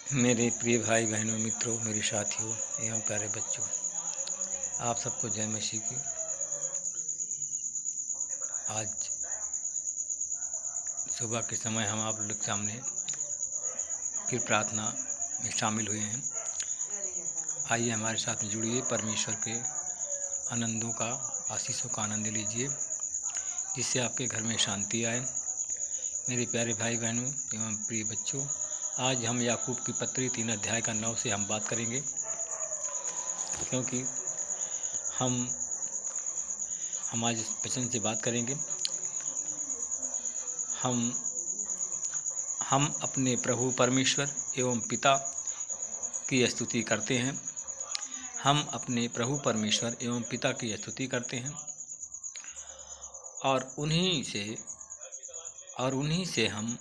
मेरे प्रिय भाई बहनों, मित्रों, मेरे साथियों एवं प्यारे बच्चों, आप सबको जय मसीह की। आज सुबह के समय हम आप लोग के सामने फिर प्रार्थना में शामिल हुए हैं। आइए हमारे साथ में जुड़िए, परमेश्वर के आनंदों का, आशीषों का आनंद लीजिए, जिससे आपके घर में शांति आए। मेरे प्यारे भाई बहनों एवं प्रिय बच्चों, आज हम याकूब की पत्री 3 अध्याय का 9 से हम बात करेंगे, क्योंकि हम आज इस वचन से बात करेंगे। हम अपने प्रभु परमेश्वर एवं पिता की स्तुति करते हैं। हम अपने प्रभु परमेश्वर एवं पिता की स्तुति करते हैं और उन्हीं से हम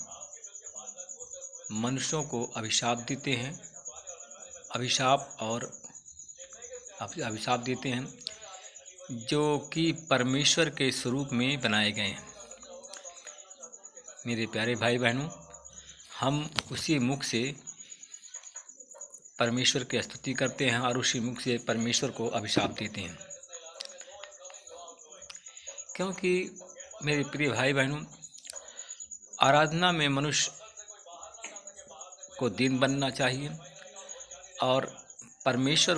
मनुष्यों को अभिशाप देते हैं, अभिशाप देते हैं जो कि परमेश्वर के स्वरूप में बनाए गए हैं। मेरे प्यारे भाई बहनों, हम उसी मुख से परमेश्वर की स्तुति करते हैं और उसी मुख से परमेश्वर को अभिशाप देते हैं, क्योंकि मेरे प्रिय भाई बहनों, आराधना में मनुष्य को दीन बनना चाहिए और परमेश्वर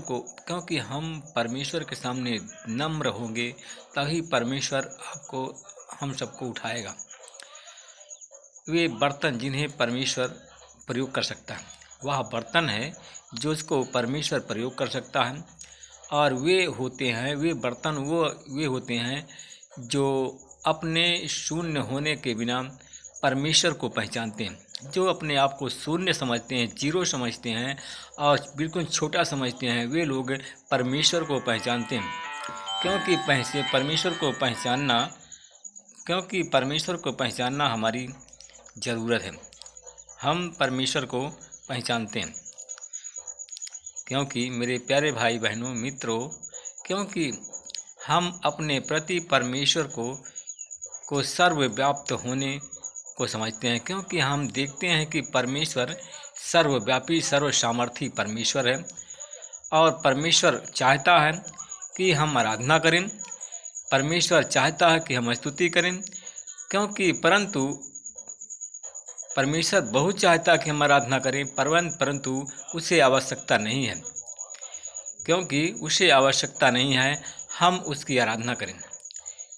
को क्योंकि हम परमेश्वर के सामने नम्र होंगे तभी परमेश्वर हम सबको उठाएगा। वे बर्तन जिन्हें परमेश्वर प्रयोग कर सकता है, वह बर्तन है जो उसको परमेश्वर प्रयोग कर सकता है, और वे बर्तन होते हैं जो अपने शून्य होने के बिना परमेश्वर को पहचानते हैं, जो अपने आप को शून्य समझते हैं, जीरो समझते हैं और बिल्कुल छोटा समझते हैं। वे लोग परमेश्वर को पहचानते हैं, क्योंकि परमेश्वर को पहचानना हमारी ज़रूरत है। हम परमेश्वर को पहचानते हैं क्योंकि मेरे प्यारे भाई बहनों, मित्रों, क्योंकि हम अपने प्रति परमेश्वर को सर्वव्याप्त होने को समझते हैं, क्योंकि हम देखते हैं कि परमेश्वर सर्वव्यापी, सर्वसामर्थी परमेश्वर है और परमेश्वर चाहता है कि हम आराधना करें। परमेश्वर चाहता है कि हम स्तुति करें, परंतु परमेश्वर बहुत चाहता है कि हम आराधना करें, परंतु उसे आवश्यकता नहीं है। क्योंकि उसे आवश्यकता नहीं है हम उसकी आराधना करें,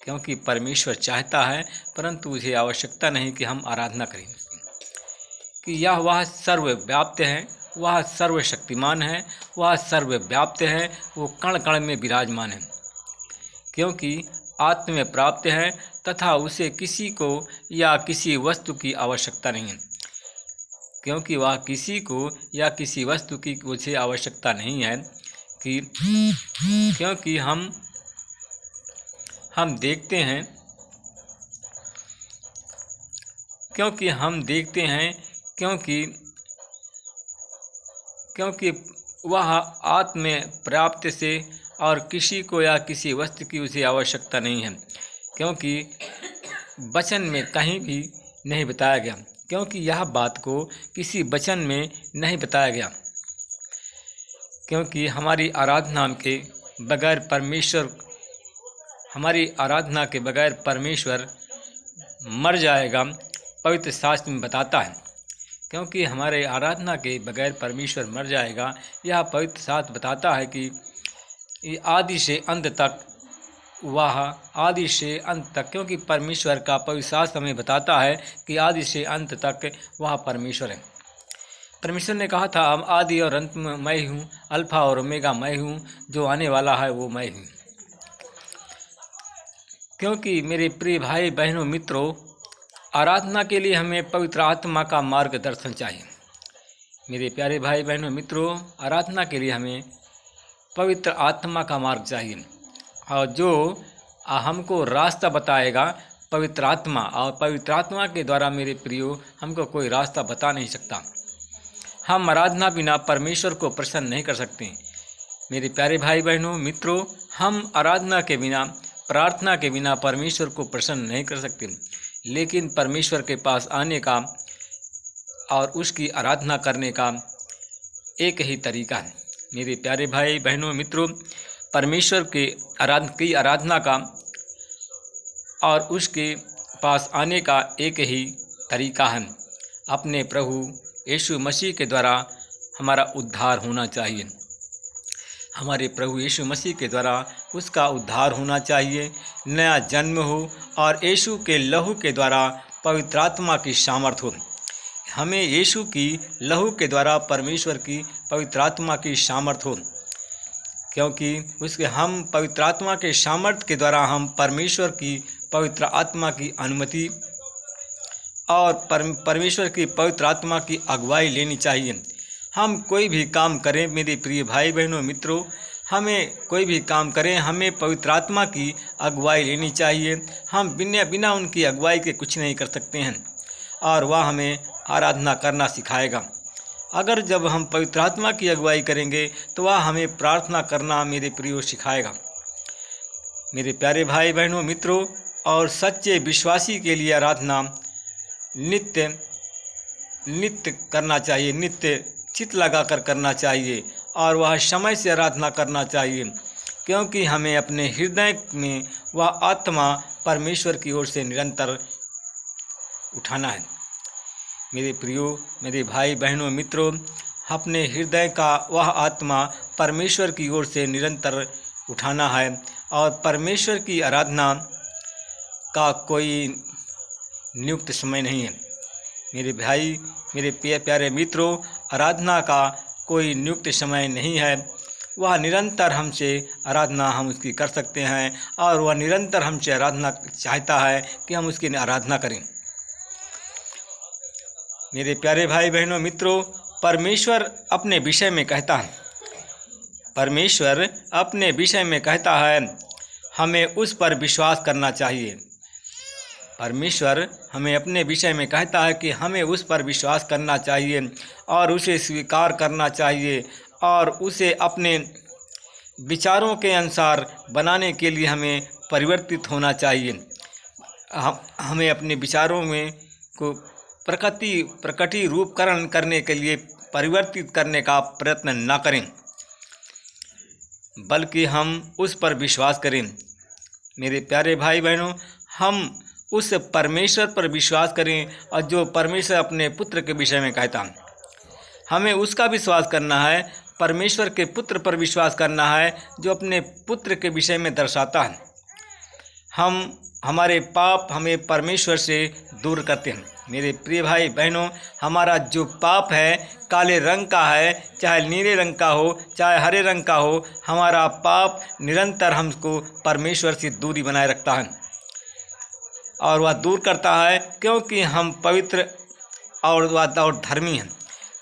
क्योंकि परमेश्वर चाहता है परंतु उसे आवश्यकता नहीं कि हम आराधना करें, कि वह सर्वव्याप्त है, वह सर्वशक्तिमान है, वह सर्वव्याप्त है, वो कण कण में विराजमान है, क्योंकि आत्म में प्राप्त है तथा उसे किसी को या किसी वस्तु की आवश्यकता नहीं है, क्योंकि वह किसी को या किसी वस्तु की उसे आवश्यकता नहीं है, क्योंकि हम देखते हैं क्योंकि वह आत्म में प्राप्त से और किसी को या किसी वस्तु की उसे आवश्यकता नहीं है, क्योंकि वचन में कहीं भी नहीं बताया गया, क्योंकि यह बात को किसी वचन में नहीं बताया गया, क्योंकि हमारी आराधना के बगैर परमेश्वर मर जाएगा, पवित्र शास्त्र में बताता है। क्योंकि हमारे आराधना के बगैर परमेश्वर मर जाएगा, यह पवित्र शास्त्र बताता है कि आदि से अंत तक, क्योंकि परमेश्वर का पवित्र शास्त्र हमें बताता है कि आदि से अंत तक वह परमेश्वर है। परमेश्वर ने कहा था, हम आदि और अंत में मैं हूँ, अल्फा और ओमेगा मैं हूँ, जो आने वाला है वो मैं हूँ। क्योंकि मेरे प्रिय भाई बहनों, मित्रों, आराधना के लिए हमें पवित्र आत्मा का मार्गदर्शन चाहिए। मेरे प्यारे भाई बहनों, मित्रों, आराधना के लिए हमें पवित्र आत्मा का मार्ग चाहिए, और जो हमको रास्ता बताएगा पवित्र आत्मा, और पवित्र आत्मा के द्वारा मेरे प्रियो हमको कोई रास्ता बता नहीं सकता। हम आराधना बिना परमेश्वर को प्रसन्न नहीं कर सकते। मेरे प्यारे भाई बहनों, मित्रों, हम आराधना के बिना, प्रार्थना के बिना परमेश्वर को प्रसन्न नहीं कर सकते, लेकिन परमेश्वर के पास आने का और उसकी आराधना करने का एक ही तरीका है। मेरे प्यारे भाई बहनों मित्रों, परमेश्वर की आराधना का और उसके पास आने का एक ही तरीका है। अपने प्रभु यीशु मसीह के द्वारा हमारा उद्धार होना चाहिए। हमारे प्रभु यीशु मसीह के द्वारा उसका उद्धार होना चाहिए, नया जन्म हो और यीशु के लहू के द्वारा पवित्र आत्मा की सामर्थ हो। हमें यीशु की लहू के द्वारा परमेश्वर की पवित्र आत्मा की सामर्थ हो, क्योंकि हम पवित्र आत्मा के सामर्थ के द्वारा हम परमेश्वर की पवित्र आत्मा की अनुमति और परमेश्वर की पवित्र आत्मा की अगुवाई लेनी चाहिए। हम कोई भी काम करें मेरे प्रिय भाई बहनों मित्रों, हमें कोई भी काम करें हमें पवित्र आत्मा की अगुवाई लेनी चाहिए। हम बिना उनकी अगुवाई के कुछ नहीं कर सकते हैं और वह हमें आराधना करना सिखाएगा। अगर जब हम पवित्र आत्मा की अगुवाई करेंगे तो वह हमें प्रार्थना करना मेरे प्रियो सिखाएगा। मेरे प्यारे भाई बहनों मित्रों, और सच्चे विश्वासी के लिए आराधना नित्य करना चाहिए, नित्य चित्त लगाकर करना चाहिए और वह समय से आराधना करना चाहिए, क्योंकि हमें अपने हृदय में वह आत्मा परमेश्वर की ओर से निरंतर उठाना है। मेरे प्रियो, मेरे भाई बहनों मित्रों, अपने हृदय का वह आत्मा परमेश्वर की ओर से निरंतर उठाना है और परमेश्वर की आराधना का कोई नियुक्त समय नहीं है। मेरे भाई, मेरे प्यारे मित्रों, आराधना का कोई नियुक्त समय नहीं है। वह निरंतर हमसे आराधना हम उसकी कर सकते हैं और वह निरंतर हमसे आराधना चाहता है कि हम उसकी आराधना करें। मेरे प्यारे भाई बहनों मित्रों, परमेश्वर अपने विषय में कहता है हमें उस पर विश्वास करना चाहिए। परमेश्वर हमें अपने विषय में कहता है कि हमें उस पर विश्वास करना चाहिए और उसे स्वीकार करना चाहिए और उसे अपने विचारों के अनुसार बनाने के लिए हमें परिवर्तित होना चाहिए। हमें अपने विचारों में को प्रकटी रूपकरण करने के लिए परिवर्तित करने का प्रयत्न न करें, बल्कि हम उस पर विश्वास करें। मेरे प्यारे भाई बहनों, हम उस परमेश्वर पर विश्वास करें और जो परमेश्वर अपने पुत्र के विषय में कहता है हमें उसका विश्वास करना है। परमेश्वर के पुत्र पर विश्वास करना है जो अपने पुत्र के विषय में दर्शाता है हमारे पाप हमें परमेश्वर से दूर करते हैं। मेरे प्रिय भाई बहनों, हमारा जो पाप है काले रंग का है, चाहे नीले रंग का हो, चाहे हरे रंग का हो, हमारा पाप निरंतर हमको परमेश्वर से दूरी बनाए रखता है और वह दूर करता है, क्योंकि हम पवित्र और धर्मी हैं।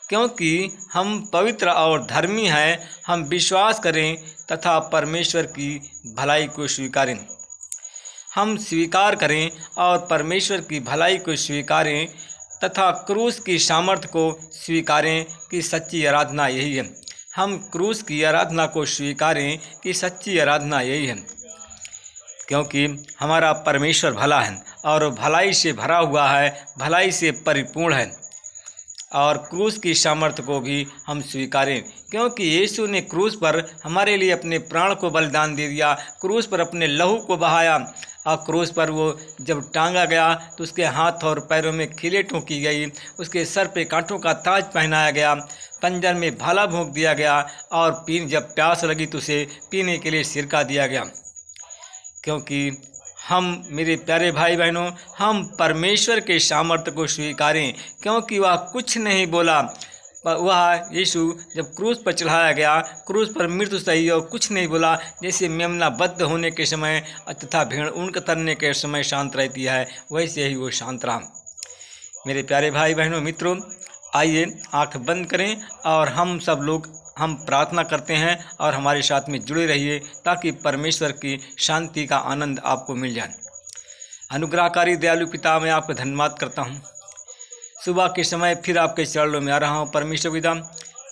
क्योंकि हम पवित्र और धर्मी हैं, हम विश्वास करें तथा परमेश्वर की भलाई को स्वीकारें। हम स्वीकार करें और परमेश्वर की भलाई को स्वीकारें तथा क्रूस की सामर्थ्य को स्वीकारें कि सच्ची आराधना यही है। हम क्रूस की आराधना को स्वीकारें कि सच्ची आराधना यही है, क्योंकि हमारा परमेश्वर भला है और भलाई से भरा हुआ है, भलाई से परिपूर्ण है। और क्रूस की सामर्थ्य को भी हम स्वीकारें, क्योंकि यीशु ने क्रूस पर हमारे लिए अपने प्राण को बलिदान दे दिया, क्रूस पर अपने लहू को बहाया और क्रूस पर वो जब टांगा गया तो उसके हाथ और पैरों में खीलें ठोकी गई, उसके सर पे कांटों का ताज पहनाया गया, पंजर में भाला भोंक दिया गया और जब प्यास लगी तो उसे पीने के लिए सिरका दिया गया। क्योंकि हम, मेरे प्यारे भाई बहनों, हम परमेश्वर के सामर्थ्य को स्वीकारें, क्योंकि वह कुछ नहीं बोला। वह यीशु जब क्रूस पर चढ़ाया गया, क्रूस पर मृत्यु सही और कुछ नहीं बोला। जैसे मेमना बद्ध होने के समय तथा भेड़ ऊन कतरने के समय शांत रहती है, वैसे ही वो शांत रहा। मेरे प्यारे भाई बहनों मित्रों, आइए आंख बंद करें और हम प्रार्थना करते हैं और हमारे साथ में जुड़े रहिए ताकि परमेश्वर की शांति का आनंद आपको मिल जाए। अनुग्रहकारी दयालु पिता, मैं आपका धन्यवाद करता हूँ। सुबह के समय फिर आपके चरणों में आ रहा हूँ। परमेश्वर पिता,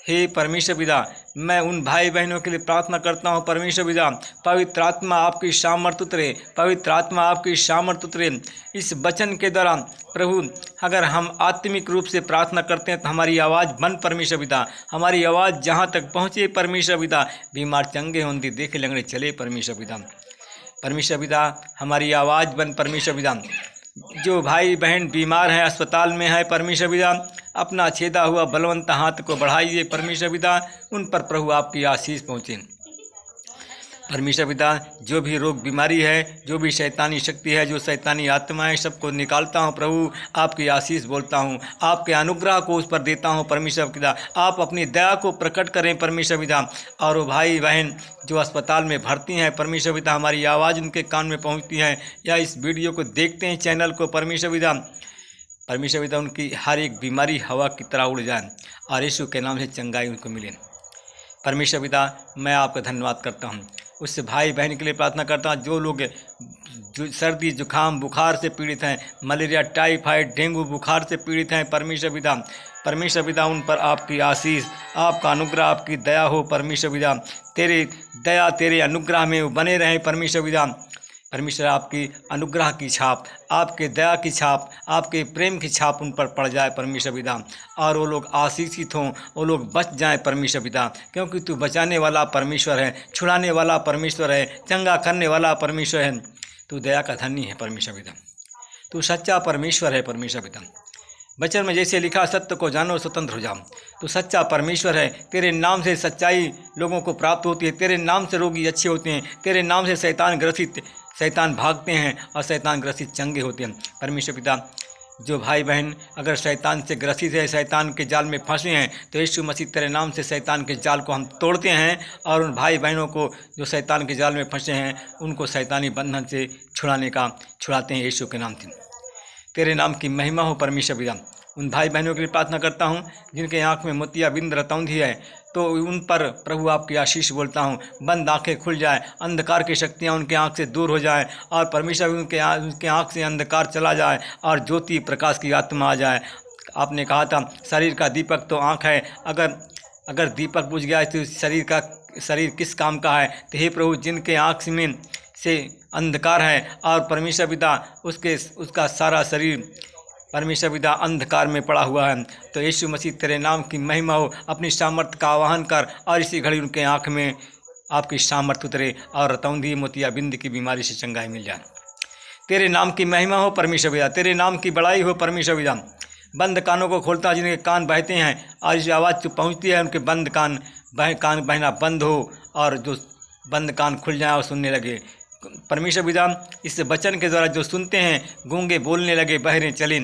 हे परमेश्वर पिता, मैं उन भाई बहनों के लिए प्रार्थना करता हूँ परमेश्वर पिता, पवित्र आत्मा आपकी सामर्थ उतरे, पवित्र आत्मा आपकी सामर्थ उतरे इस वचन के द्वारा। प्रभु, अगर हम आत्मिक रूप से प्रार्थना करते हैं तो हमारी आवाज़ बन परमेश्वर पिता, हमारी आवाज़ जहाँ तक पहुँचे परमेश्वर पिता, बीमार चंगे होंगे, देखे लंगड़े चले परमेश्वर पिता। परमेश्वर पिता, हमारी आवाज़ बन परमेश्वर पिता। जो भाई बहन बीमार हैं, अस्पताल में है परमेश्वर पिता, अपना छेदा हुआ बलवंत हाथ को बढ़ाइए परमेश्वर पिता, उन पर प्रभु आपकी आशीष पहुँचे परमेश्वर पिता। जो भी रोग बीमारी है, जो भी शैतानी शक्ति है, जो शैतानी आत्मा है, सबको निकालता हूँ प्रभु, आपकी आशीष बोलता हूँ, आपके अनुग्रह को उस पर देता हूँ परमेश्वर पिता। आप अपनी दया को प्रकट करें परमेश्वर पिता। और वो भाई बहन जो अस्पताल में भर्ती हैं परमेश्वर पिता, हमारी आवाज़ उनके कान में पहुँचती है या इस वीडियो को देखते हैं चैनल को परमेश्वर पिता, परमेश्वर पिता उनकी हर एक बीमारी हवा की तरह उड़ जाए और यीशु के नाम से चंगाई उनको मिले परमेश्वर पिता। मैं आपका धन्यवाद करता हूँ। उससे भाई बहन के लिए प्रार्थना करता हूँ जो लोग जो सर्दी जुकाम बुखार से पीड़ित हैं, मलेरिया टाइफाइड डेंगू बुखार से पीड़ित हैं परमेश्वर पिता, परमेश्वर पिता उन पर आपकी आशीष, आपका अनुग्रह, आपकी दया हो परमेश्वर पिता। तेरे दया तेरे अनुग्रह में वो बने रहें परमेश्वर पिता। परमेश्वर आपकी अनुग्रह की छाप, आपके दया की छाप, आपके प्रेम की छाप उन पर पड़ जाए परमेश्वर पिता, और वो लोग आशीषित हों, वो लोग बच जाएं परमेश्वर पिता, क्योंकि तू बचाने वाला परमेश्वर है, छुड़ाने वाला परमेश्वर है, चंगा करने वाला परमेश्वर है। तू दया का धनी है परमेश्वर पिता, तू सच्चा परमेश्वर है परमेश्वर पिता। वचन में जैसे लिखा, सत्य को जानो स्वतंत्र हो जाओ। तो सच्चा परमेश्वर है, तेरे नाम से सच्चाई लोगों को प्राप्त होती है, तेरे नाम से रोगी अच्छे होते हैं, तेरे नाम से शैतान भागते हैं और शैतान ग्रसित चंगे होते हैं परमेश्वर पिता। जो भाई बहन अगर शैतान से ग्रसित है, शैतान के जाल में फंसे हैं, तो यीशु मसीह तेरे नाम से शैतान के जाल को हम तोड़ते हैं और उन भाई बहनों को जो शैतान के जाल में फंसे हैं उनको शैतानी बंधन से छुड़ाते हैं यीशु के नाम से। तेरे नाम की महिमा हो परमेश्वर पिता। उन भाई बहनों के लिए प्रार्थना करता हूँ जिनके आँख में मोतियाबिंद रतौंधी है, तो उन पर प्रभु आपकी आशीष बोलता हूँ, बंद आंखें खुल जाए, अंधकार की शक्तियाँ उनके आँख से दूर हो जाए और परमेश्वर उनके आँख से अंधकार चला जाए और ज्योति प्रकाश की आत्मा आ जाए। आपने कहा था शरीर का दीपक तो आँख है, अगर दीपक बुझ गया तो शरीर किस काम का है। तो हे प्रभु, जिनके आँख में से अंधकार है और परमेश्वर पिता उसका सारा शरीर परमेश्वर पिता अंधकार में पड़ा हुआ है, तो यीशु मसीह तेरे नाम की महिमा हो, अपनी सामर्थ्य का आवाहन कर और इसी घड़ी उनके आँख में आपकी सामर्थ्य उतरे और रतौंधी मोतियाबिंद की बीमारी से चंगाई मिल जाए। तेरे नाम की महिमा हो परमेश्वर पिता, तेरे नाम की बड़ाई हो परमेश्वर पिता। बंद कानों को खोलता, जिनके कान बहते हैं और इस आवाज़ जो पहुँचती है उनके बंद कान बहना बंद हो और जो बंद कान खुल जाए और सुनने लगे परमेश्वर पिता। इस वचन के द्वारा जो सुनते हैं गूंगे बोलने लगे, बहरे चले।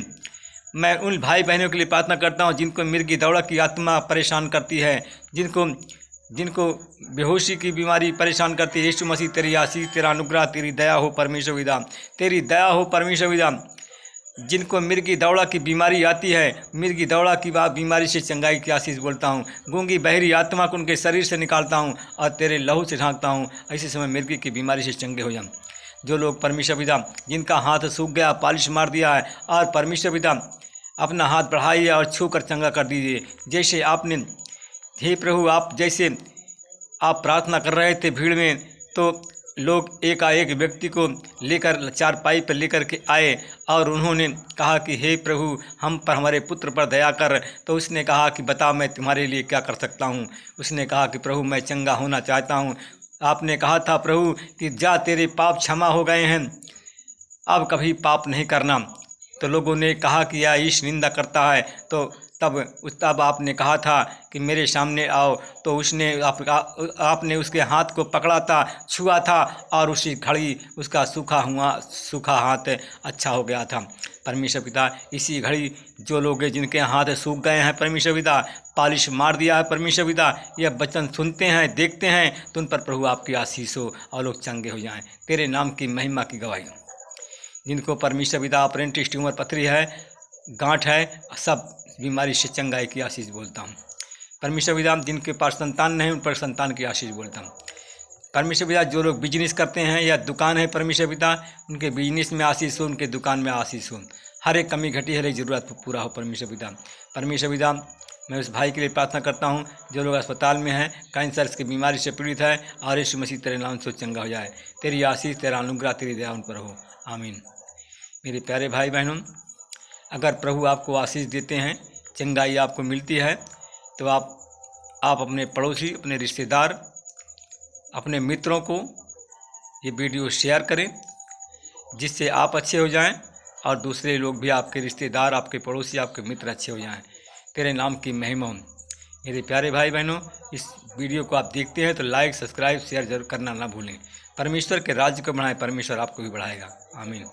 मैं उन भाई बहनों के लिए प्रार्थना करता हूँ जिनको मिर्गी दौड़ा की आत्मा परेशान करती है, जिनको बेहोशी की बीमारी परेशान करती है। यीशु मसीह तेरी आशीष, तेरा अनुग्रह, तेरी दया हो परमेश्वर पिता, तेरी दया हो परमेश्वर पिता। जिनको मिर्गी दौड़ा की बीमारी आती है, मिर्गी दौड़ा की बीमारी से चंगाई की आशीष बोलता हूँ। गूंगी बहरी आत्मा को उनके शरीर से निकालता हूँ और तेरे लहू से ढांकता हूँ, ऐसे समय मिर्गी की बीमारी से चंगे हो जाए। जो लोग परमेश्वर पिता जिनका हाथ सूख गया, पालिश मार दिया है, और परमेश्वर पिता अपना हाथ बढ़ाइए और छू कर चंगा कर दीजिए। जैसे आपने, हे प्रभु, जैसे आप प्रार्थना कर रहे थे भीड़ में, तो लोग एकाएक व्यक्ति को लेकर चारपाई पर लेकर के आए और उन्होंने कहा कि हे प्रभु, हम पर, हमारे पुत्र पर दया कर। तो उसने कहा कि बता मैं तुम्हारे लिए क्या कर सकता हूँ। उसने कहा कि प्रभु, मैं चंगा होना चाहता हूँ। आपने कहा था प्रभु कि जा, तेरे पाप क्षमा हो गए हैं, अब कभी पाप नहीं करना। तो लोगों ने कहा कि यह ईश निंदा करता है। तो तब आपने कहा था कि मेरे सामने आओ। तो आपने उसके हाथ को पकड़ा था, छुआ था और उसी घड़ी उसका सूखा हाथ अच्छा हो गया था परमेश्वर पिता। इसी घड़ी जो लोग जिनके हाथ सूख गए हैं परमेश्वर पिता, पालिश मार दिया है परमेश्वर पिता, यह वचन सुनते हैं, देखते हैं, तो उन पर प्रभु आपकी आशीष हो और लोग चंगे हो जाएं। तेरे नाम की महिमा की गवाही। जिनको परमेश्वर पिता अपेरेंटिस ट्यूमर पथरी है, गांठ है, सब बीमारी से चंगाई की आशीष बोलता हूँ परमेश्वर पिता। जिनके पास संतान नहीं, उन पर संतान की आशीष बोलता हूँ परमेश्वर पिता। जो लोग बिजनेस करते हैं या दुकान है परमेश्वर पिता, उनके बिजनेस में आशीष हो, उनके दुकान में आशीष हो, हर एक कमी घटी, हर एक ज़रूरत पूरा हो परमेश्वर पिता। परमेश्वर पिता, मैं उस भाई के लिए प्रार्थना करता हूँ जो लोग अस्पताल में हैं, कैंसर की बीमारी से पीड़ित है, और यीशु मसीह तेरे नाम से चंगा हो जाए। तेरी आशीष, तेरा अनुग्रह, तेरी दया उन पर हो। आमीन। मेरे प्यारे भाई बहनों, अगर प्रभु आपको आशीष देते हैं, चंगाई आपको मिलती है, तो आप अपने पड़ोसी, अपने रिश्तेदार, अपने मित्रों को ये वीडियो शेयर करें, जिससे आप अच्छे हो जाएं और दूसरे लोग भी, आपके रिश्तेदार, आपके पड़ोसी, आपके मित्र अच्छे हो जाएं। तेरे नाम की महिमा हो। मेरे प्यारे भाई बहनों, इस वीडियो को आप देखते हैं तो लाइक, सब्सक्राइब, शेयर जरूर करना ना भूलें। परमेश्वर के राज्य को बढ़ाएं, परमेश्वर आपको भी बढ़ाएगा। आमीन।